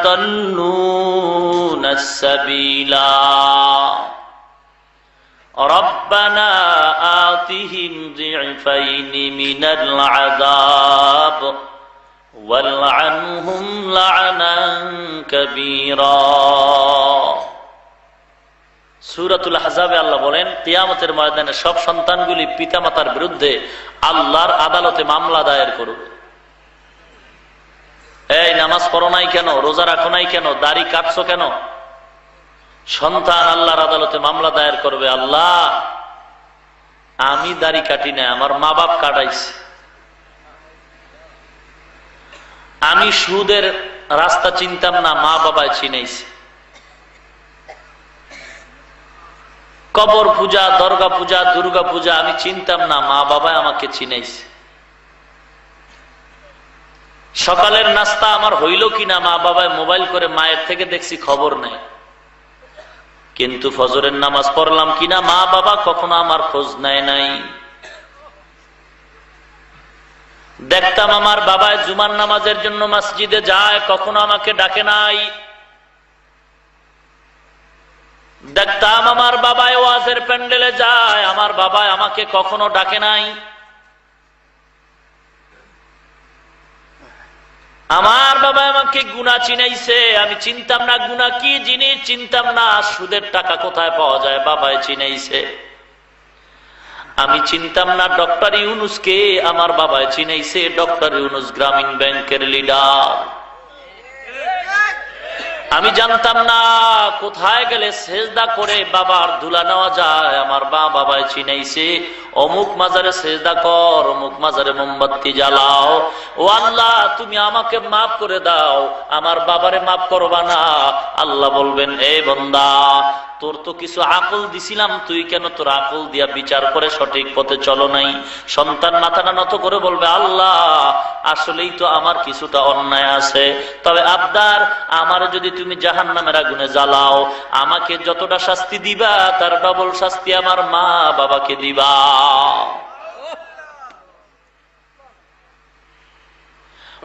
يضلون السبيلا ربنا آتهم ضعفين من العذاب والعنهم لعنا كبيرا। সূরাতুল আহজাবে আল্লাহ বলেন, কিয়ামতের ময়দানে সব সন্তানগুলি পিতামাতার বিরুদ্ধে আল্লাহর আদালতে মামলা দায়ের করবে। এই নামাজ পড়ো নাই কেন, রোজা রাখো নাই কেন, দাড়ি কাটছো কেন? সন্তান আল্লাহর আদালতে মামলা দায়ের করবে, আল্লাহ আমি দাড়ি কাটি না, আমার মা বাপ কাটাইছে। আমি সুদের রাস্তা চিনতাম না, মা বাবায় চিনাইছে। কবর পূজা, দরগা পূজা, দুর্গা পূজা আমি চিনতাম না, মা বাবায় আমাকে চিনাইছে। সকালের নাস্তা আমার হইল কিনা মা বাবায় মোবাইল করে মায়ের থেকে দেখছি, খবর নেই। কিন্তু ফজরের নামাজ পড়লাম কিনা মা বাবা কখনো আমার খোঁজ নেয় নাই। দেখতাম আমার বাবায় জুমার নামাজের জন্য মসজিদে যায়, কখনো আমাকে ডাকে নাই। দেখতাম আমার বাবায় ওয়াজের প্যান্ডেলে যায়, আমার বাবায় আমাকে কখনো ডাকে নাই। আমার বাবা আমাকে গুনাহ চিনাইছে, আমি চিনতাম না গুনাহ কি জিনিস, চিনতাম না সুদের টাকা কোথায় পাওয়া যায়, বাবায় চিনাইছে। আমি চিনতাম না ডক্টর ইউনুসকে, আমার বাবায় চিনাইছে। ডক্টর ইউনুস গ্রামীণ ব্যাংকের লিডার। আমি জানতাম না কোথায় গেলে সেজদা করে বাবার ধুলা নেওয়া যায়, আমার বাবায় চিনাইছে। অমুক মাজারে সেজদা কর, অমুক মাজারে মোমবাতি জ্বালাও। ও আল্লাহ তুমি আমাকে মাফ করে দাও, আমার বাবারে মাফ করবা না। আল্লাহ বলবেন, এ বান্দা তোর তো কিছু আকল দিছিলাম, তুই কেন তোর আকল দিয়া বিচার করে সঠিক পথে চলো নাই? সন্তান মাথাটা নত করে বলবে, আল্লাহ আসলেই তো আমার কিছুটা অন্যায় আছে, তবে আবদার আমার যদি তুমি জাহান্নামের আগুনে জ্বালাও, আমাকে যতটা শাস্তি দিবা তার ডবল শাস্তি আমার মা বাবাকে দিবা।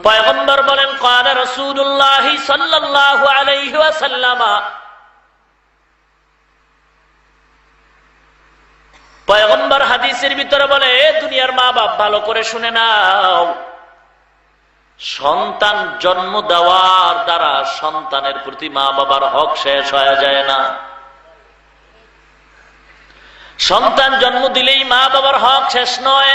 পয়গম্বর বলেন, ক্বালা রাসূলুল্লাহ সাল্লাল্লাহু আলাইহি ওয়াসাল্লাম, পয়গম্বর হাদিসের ভিতরে বলে, দুনিয়ার মা বাপ ভালো করে শুনে নাও, সন্তান জন্ম দেওয়ার দ্বারা সন্তানের প্রতি মা বাবার হক শেষ হয়ে যায় না। সন্তান জন্ম দিলেই মা বাবার হক শেষ নয়।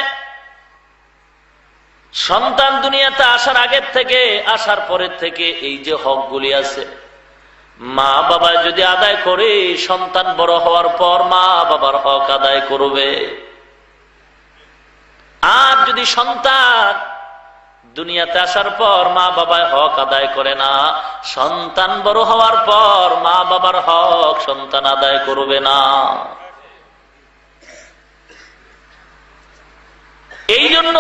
সন্তান দুনিয়াতে আসার আগের থেকে, আসার পরের থেকে এই যে হকগুলি আছে, মা বাবা যদি আদায় করে, সন্তান বড় হওয়ার পর মা বাবার হক আদায় করবে। আর যদি সন্তান দুনিয়াতে আসার পর মা বাবার হক আদায় করে না, সন্তান বড় হওয়ার পর মা বাবার হক সন্তান আদায় করবে না। এই জন্য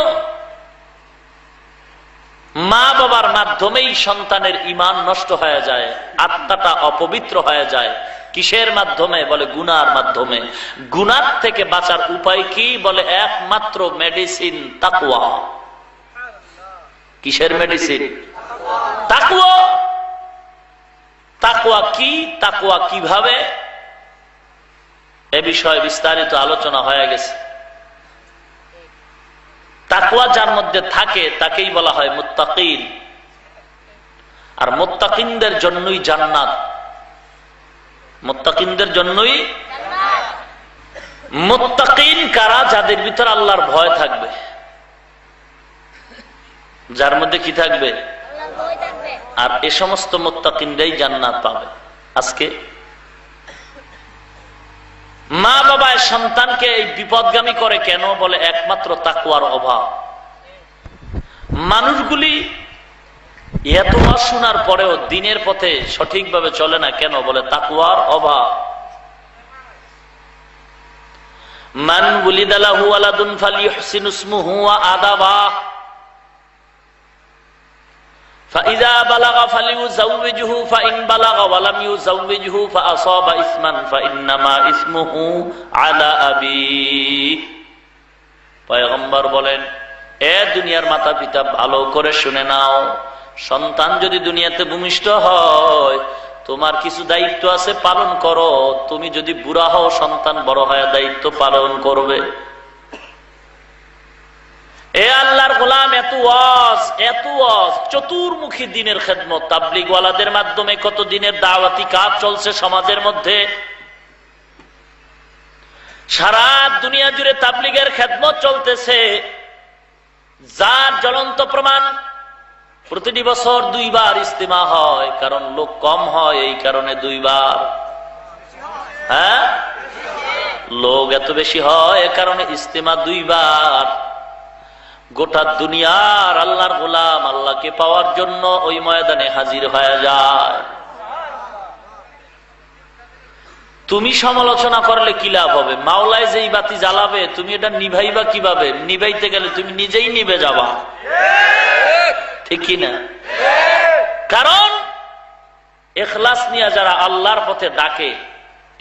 মা বাবার মাধ্যমেই সন্তানের ঈমান নষ্ট হয়ে যায়, আত্মাটা অপবিত্র হয়ে যায়। কিসের মাধ্যমে? বলে গুনার মাধ্যমে। গুনার থেকে বাঁচার উপায় কি? বলে একমাত্র মেডিসিন তাকওয়া। কিসের মেডিসিন? তাকওয়া। তাকওয়া কি, তাকওয়া কিভাবে, এ বিষয়ে বিস্তারিত আলোচনা হয়ে গেছে। তাকওয়া যার মধ্যে থাকে তাকেই বলা হয় মুত্তাকিন। আর মুত্তাকিনদের জন্যই জান্নাত। মুত্তাকিনদের জন্যই মুত্তাকিন কারা? যাদের ভিতর আল্লাহর ভয় থাকবে। যার মধ্যে কি থাকবে? আর এ সমস্ত মুত্তাকিনরাই জান্নাত পাবে। আজকে মা বাবা সন্তানকে এই বিপদগামী করে কেন? বলে একমাত্র তাকওয়ার অভাব। মানুষগুলি এত শোনার পরেও দিনের পথে সঠিকভাবে চলে না কেন? বলে তাকওয়ার অভাব। মান উলিদা লাহু ওয়ালাদুন ফালিয়ুহসিন ইসমুহু ওয়া আদাবাহ فإذا بلغ فليزوجه فإن بلغ ولم يزوجه فأصاب إثما فإنما إثمه على أبيه। পয়গম্বর বলেন, এ দুনিয়ার মাতা পিতা ভালো করে শুনে নাও, সন্তান যদি দুনিয়াতে ভূমিষ্ঠ হয়, তোমার কিছু দায়িত্ব আছে, পালন করো। তুমি যদি বুড়া হও, সন্তান বড় হয়ে দায়িত্ব পালন করবে। এ আল্লাহর গোলাম, এত ওয়াজ, চতুর্মুখী দিনের খেদমত, তাবলীগ ওয়ালাদের মাধ্যমে কত দিনের দাওয়াতি কাজ চলছে সমাজের মধ্যে। সারা দুনিয়া জুড়ে তাবলীগের খেদমত চলতেছে, যার জ্বলন্ত প্রমাণ প্রতিটি বছর 2 বার ইজতিমা হয়, কারণ লোক কম হয়, এই কারণে 2 বার। হ্যাঁ, লোক এত বেশি হয় এ কারণে ইজতিমা 2 বার। গোটা দুনিয়ার আল্লাহর গোলাম আল্লাহকে পাওয়ার জন্য ওই ময়দানে হাজির হয়ে যায়। তুমি সমালোচনা করলে কি লাভ হবে? মাওলায় যেই বাতি জ্বালাবে, তুমি এটা নিভাইবা কিভাবে? নিভাইতে গেলে তুমি নিজেই নিভে যাবা, ঠিক কিনা? কারণ ইখলাস নিয়ে যারা আল্লাহর পথে ডাকে,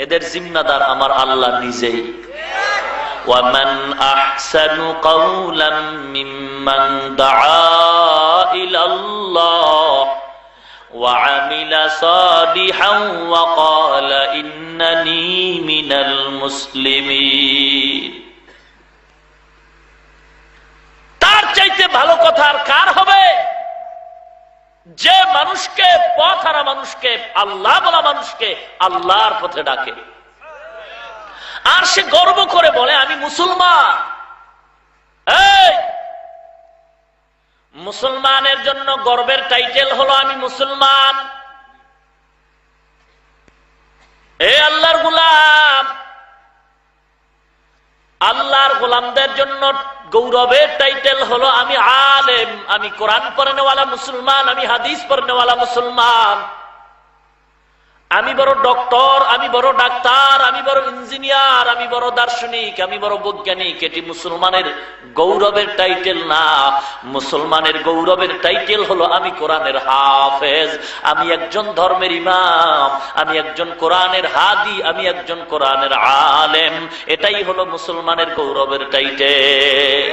এদের জিম্মাদার আমার আল্লাহ নিজেই। وَمَنْ أَحْسَنُ قَوْلًا مِّمَّنْ دَعَا إِلَى اللَّهِ وَعَمِلَ صَالِحًا وَقَالَ إِنَّنِي مِنَ الْمُسْلِمِينَ। তার চাইতে ভালো কথা আর কার হবে? যে মানুষকে, পথহারা মানুষকে, আল্লাহ বলা মানুষকে আল্লাহর পথে ডাকে, আর সে গর্ব করে বলে আমি মুসলমান। এই মুসলমানের জন্য গর্বের টাইটেল হলো আমি মুসলমান। এই আল্লাহর গোলাম, আল্লাহর গোলামদের জন্য গৌরবের টাইটেল হলো আমি আলেম, আমি কোরআন পড়নেওয়ালা মুসলমান, আমি হাদিস পড়নেওয়ালা মুসলমান, আমি বড় ডক্টর, আমি বড় ডাক্তার, আমি বড় ইঞ্জিনিয়ার, আমি বড় দার্শনিক, আমি বড় বৈজ্ঞানিক। এটি মুসলমানের গৌরবের টাইটেল না। মুসলমানের গৌরবের টাইটেল হলো আমি কোরআনের হাফেজ, আমি একজন ধর্মের ইমাম, আমি একজন কোরআনের হাদি, আমি একজন কোরআনের আলেম। এটাই হলো মুসলমানের গৌরবের টাইটেল।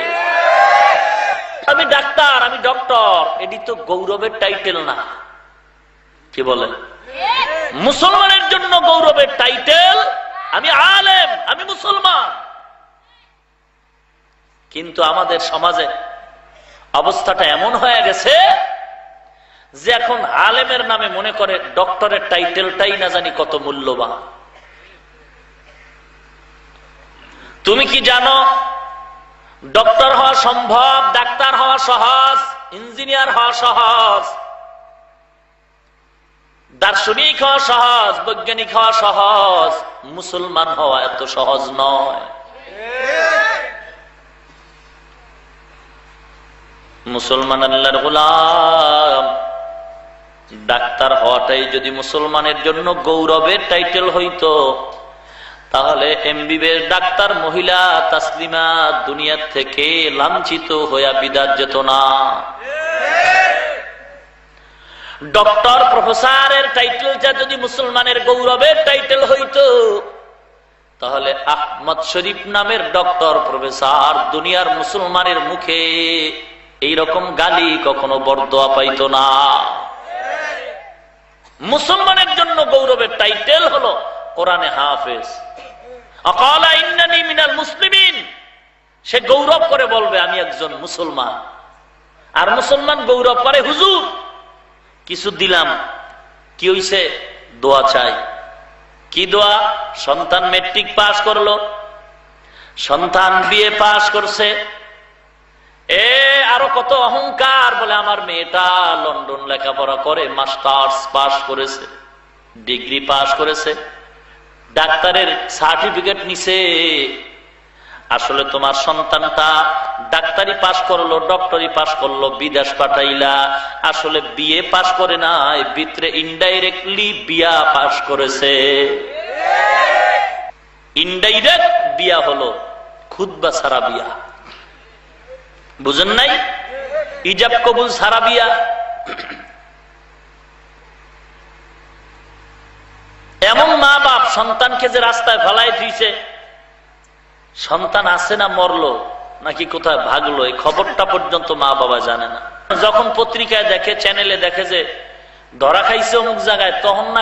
আমি ডাক্তার, আমি ডক্টর, এটি তো গৌরবের টাইটেল না। কি বলেন? মুসলমানের জন্য গৌরবের টাইটেল আমি আলেম, আমি মুসলমান। কিন্তু আমাদের সমাজে অবস্থাটা এমন হয়ে গেছে যে এখন আলেমের নামে মনে করে ডক্টরের টাইটেলটাই না জানি কত মূল্যবান। তুমি কি জানো ডক্টর হওয়া সম্ভব, ডাক্তার হওয়া সহজ, ইঞ্জিনিয়ার হওয়া সহজ, দার্শনিক হওয়া সহজ, বৈজ্ঞানিক হওয়া সহজ, মুসলমান হওয়া এত সহজ নয়। মুসলমান আল্লাহর গোলাম, ডাক্তার হওয়াটাই যদি মুসলমানের জন্য গৌরবের টাইটেল হইতো, তাহলে এমবিবিএস ডাক্তার মহিলা তাসলিমা দুনিয়া থেকে লাঞ্ছিত হইয়া বিদাত যেত না। ডক্টর প্রফেসরের টাইটেলটা যদি মুসলমানের গৌরবের টাইটেল হইতো, তাহলে আহমদ শরীফ নামের ডক্টর প্রফেসর দুনিয়ার মুসলমানের মুখে এইরকম গালি কখনো বরদোয়া পাইতো না। মুসলমানের জন্য গৌরবের টাইটেল হলো কোরআনে হাফেজ। আকালা ইন্নানি মিনাল মুসলিমিন, সে গৌরব করে বলবে আমি একজন মুসলমান। আর মুসলমান গৌরব করে হুজুর কিছু দিলাম, কি হইছে? দোয়া চাই। কি দোয়া? সন্তান মেট্রিক পাস করলো, সন্তান বিএ পাস করছে, আরো কত অহংকার, বলে আমার মেয়েটা লন্ডন লেখাপড়া করে মাস্টার্স পাস করেছে, ডিগ্রি পাস করেছে, ডাক্তারের সার্টিফিকেট নিছে। আসলে তোমার সন্তানটা ডাক্তারি পাস করলো, ডক্টরি পাস করলো, বিদেশ পাঠাইলা, আসলে বিএ পাস করে নাই, ভিতরে ইনডাইরেক্টলি বিয়া পাস করেছে। ইনডাইরেক্ট বিয়া হলো খুতবা ছাড়া বিয়া, বুঝেন নাই? ইজাব কবুল ছাড়া বিয়া। এমন মা বাপ সন্তানকে যে রাস্তায় ফেলায় দিয়েছে, সন্তান আছে না মরলো, নাকি কোথায় ভাগলো, এই খবরটা পর্যন্ত মা বাবা জানে না। যখন পত্রিকায় দেখে, চ্যানেলে দেখে যে ধরা খাইছে অমুক জায়গায়, তখন না